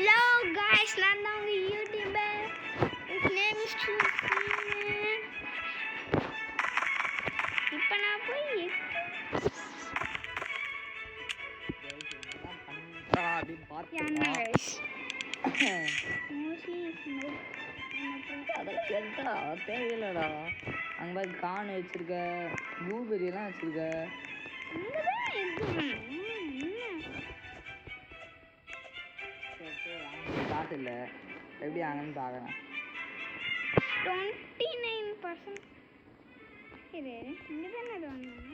Hello guys, நான் தான் உங்க YouTuber. His name is Chusin. இப்போ நான் போய் தேவையில்லடா. அங்கே போய் கான் வச்சிருக்க, ப்ளூபெரி எல்லாம் வச்சிருக்க. காசு இல்லை, எப்படி ஆங்கன்னு பார்க்குறேன். 29% இது இங்கே தானே அது வாங்கினேன்.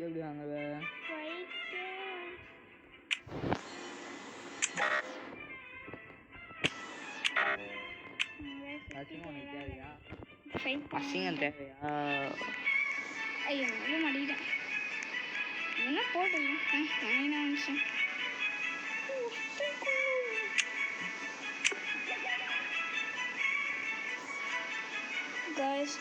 எப்படி வாங்குவ? அசிங்கம் தேவையா? ஐயோ நல்ல மாட்டேன் என்ன போட்டு நிமிஷம் guys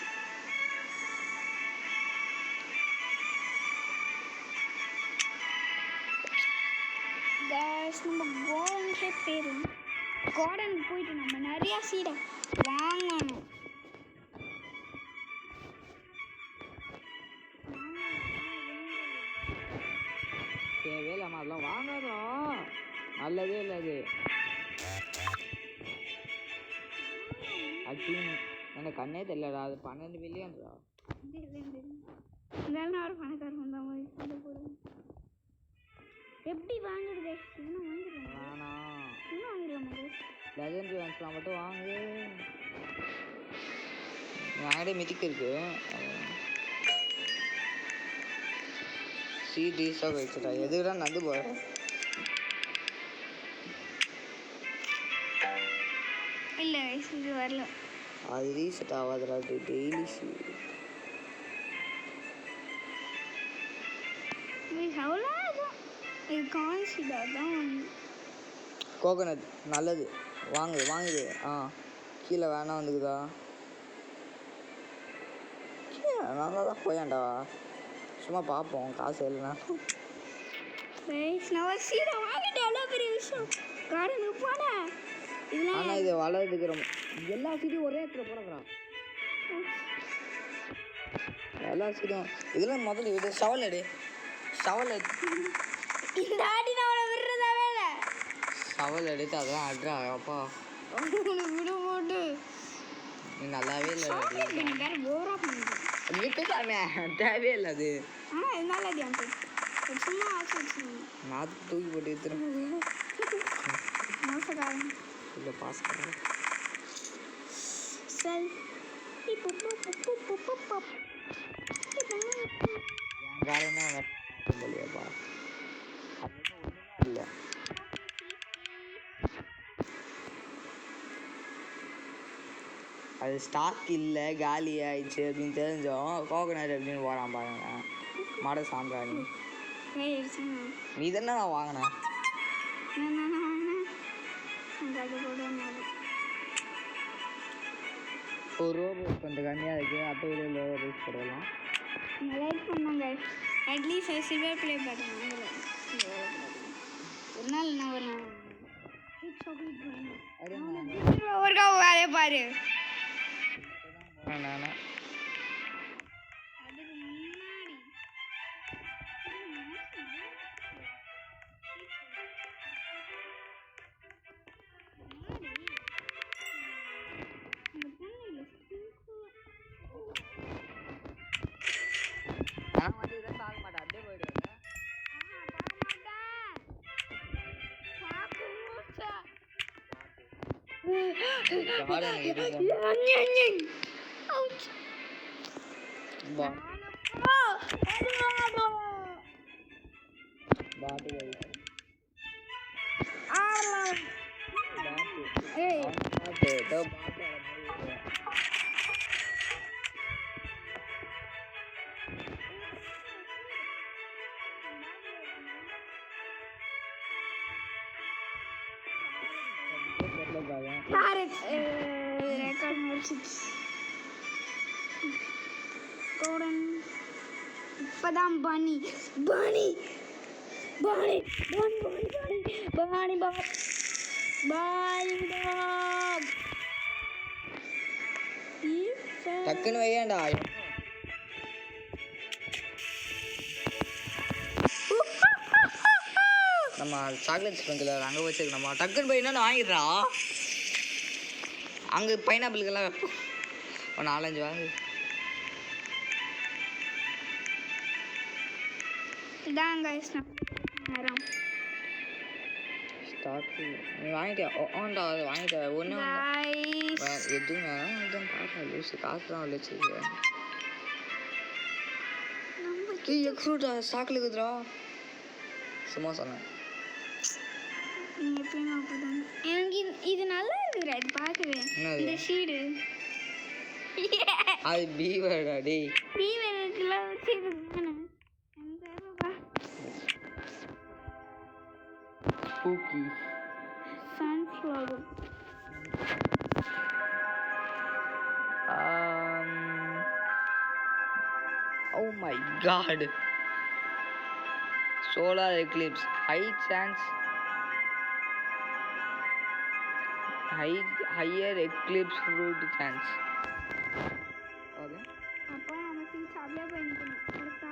நம்ம கார்டனுக்கே போயிடும். கார்டனுக்கு போயிட்டு நம்ம நிறைய சீடை வாங்கணும். தேவையில்லை, நம்ம அதெல்லாம் வாங்காதோம், நல்லதே இல்லை அது. அது எனக்கு கண்ணே தெரியலடா, அது 12 மில்லியன்டா. ஒரு பணக்காரன் வந்த மாதிரி போடுவோம். எப்படி வாங்குறது? இன்னும் வாங்கிடுவோம். வேணாம், இன்னும் வாங்கிடுவோம். லெஜெண்டரி வாங்கிக்கலாம் மட்டும் வாங்கு. வாங்கிட்டே மிதிக்கு இருக்கு. சீரியஸாக வச்சுட்டா எதுக்குதான் நந்து போகிறேன். இல்லை இது வரல, அது ரீசெட் ஆகாதுடா. டெய்லி கோகனட் நல்லது, வாங்குது. கீழே வேணாம் வந்துக்குதா? நல்லா தான் போயாண்டா, சும்மா பார்ப்போம். காசு இல்லைனா ஆனால் இது வளர்றதுக்கு ரொம்ப எல்லா சீடியும் ஒரே இடத்துல போடுறான். எல்லா சீடியும் இதெல்லாம் முதல்ல விடு. ஷவல் எடு. ஷவல் எடுத்து அதெல்லாம் அட்ரா. அப்பா விட மாட்டு, நீ நல்லாவே இல்லை. தேவையே இல்லை அது. நான் தூக்கி போட்டு எடுத்துருவேன். இல்லை பாஸ் பண்ண இல்லையாப்பா, இல்லை அது ஸ்டாக் இல்லை, காலி ஆயிடுச்சு அப்படின்னு தெரிஞ்சோம். கோகனட் அப்படின்னு போகிறான் பாருங்க. மாட சாம்பிராணி நீ தானே நான் வாங்கினேன். ஒரு ரூபா கொஞ்சம் கம்மியாக இருக்குது. அப்போ ஒரு ரூபா போடலாம். லைக் பண்ணுங்க. அட்லீஸ்ட் சில்வர் ப்ளே பண்ணுங்க. ஒரு நாள் நான் ஒரு வேலையை பாரு. நானா அதுக்கு முன்னாடி நான் வந்து இதை பார்க்க மாட்டேன், அப்படியே போயிடுவேன். record more 6 golden இப்பதான் பனி பனி பனி பனி பனி பனி பனி டாக் டக்குன்னு வையாண்டா. நம்ம சாக்லேட் ஸ்ப்ரிங்கில் அங்கே வச்சுருக்கணுமா? டக்குன்னு போய் என்னென்னு வாங்கிடுறா. அங்கே பைனாப்பிளுக்கெல்லாம் வைப்போம். ஒரு 4-5 வாங்கு. இதாங்க நேரம் ஸ்டார்ட். நீ வாங்கிட்டியா? ஓண்டா அது வாங்கிட்டா. ஒன்றும் எதுவும் வேணும். இதுதான் பார்க்க லூஸு. காசு தான் வச்சுருக்கேன். எக்ஸ்ட்ரூட்டா ஸ்டாக்கில் இருக்குதுடா. சும்மா சொன்னேன். எனக்கு இது நல்லா இருக்குடா. இது பார்க்கவே இந்த ஷீடு அது பீவர்டா. டேய் பீவருக்குலாம் வச்சுருக்கேன். Spooky sunflower. Oh my god. Solar eclipse. Higher eclipse fruit chance. Okay. அப்போ நம்ம சீட் அப்படியே போய் நிற்கணும். கொடுத்தா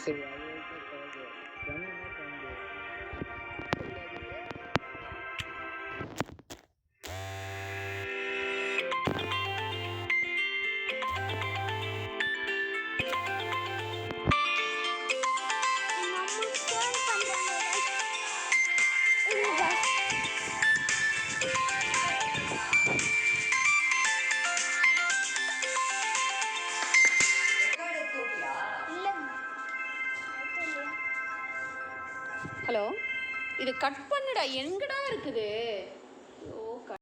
சரி ஹலோ, இது கட் பண்ணுடா. எங்கடா இருக்குது?